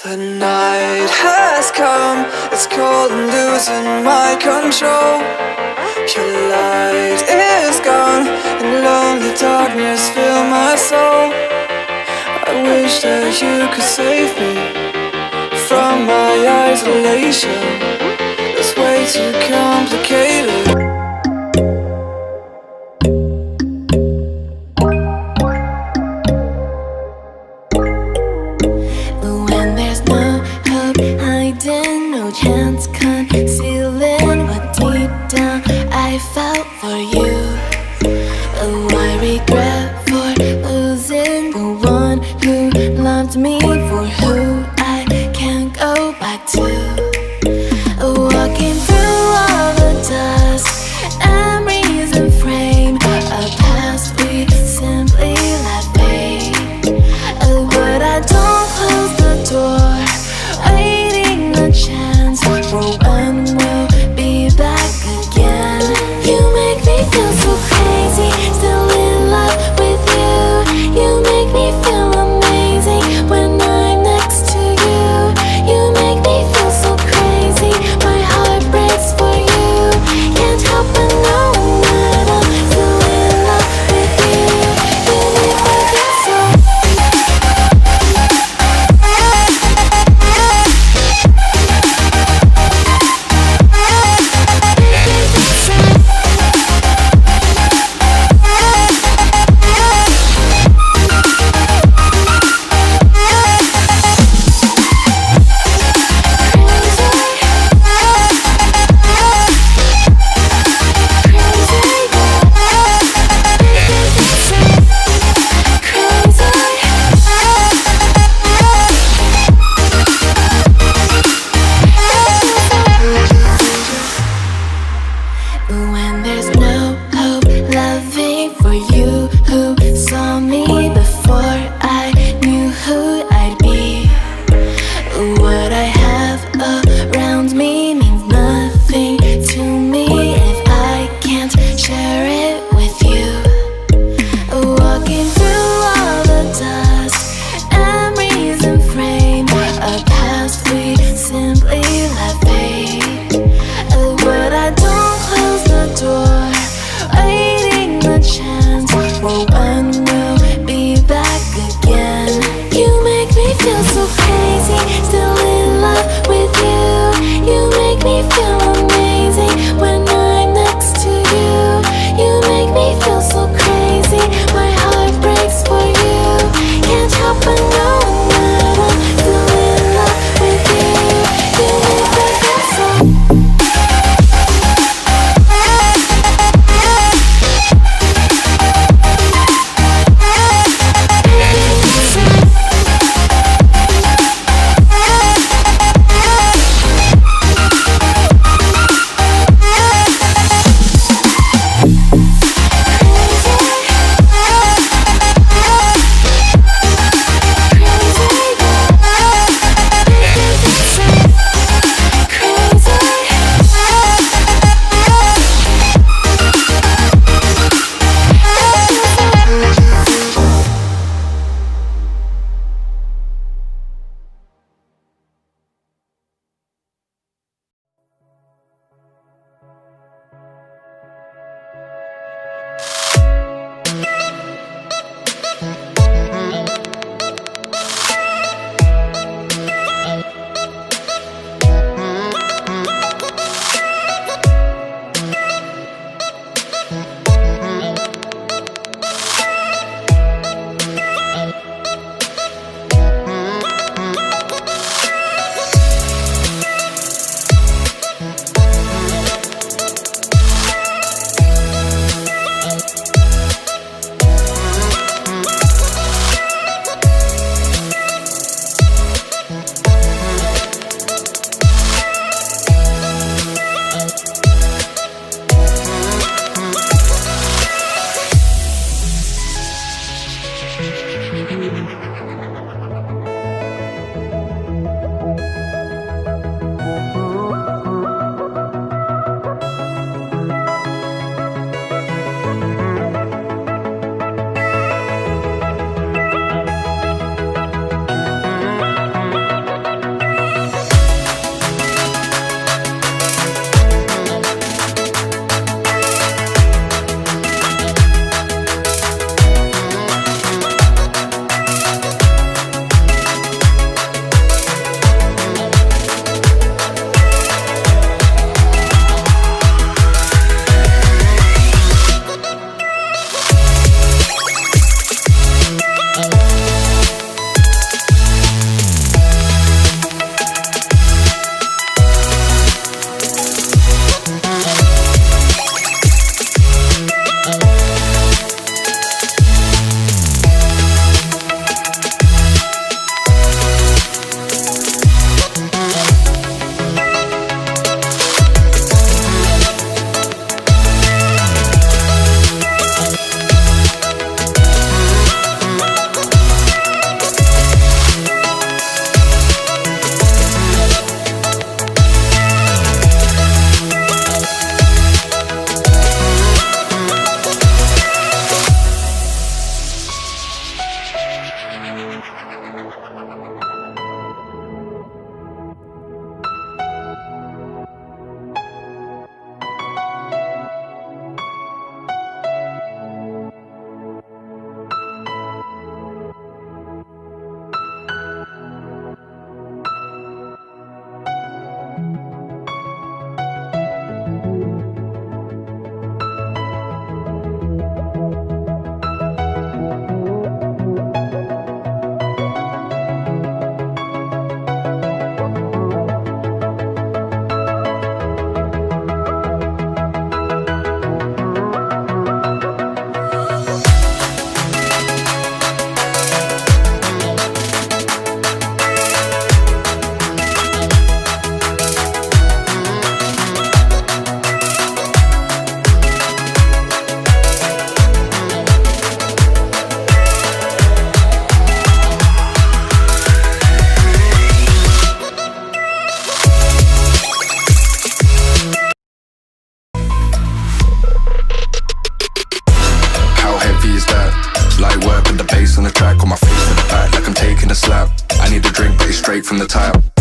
The night has come, it's cold and losing my control. Your light is gone, and lonely darkness fill my soul. I wish that you could save me from my isolation. It's way too complicated. No chance concealing what deep down I felt for you. Oh, I regret for losing the one who loved me, for who I can't go back to. Walking through all the dust, memories and frame a past we simply let fade. Oh, but I don't close the door, waiting a chance for when we'll be back again. You make me feel so crazy, still in love with you. You make me feel amazing when I'm next to you. You make me feel so on the track, got my face to the back like I'm taking a slap. I need a drink, but it's straight from the tap.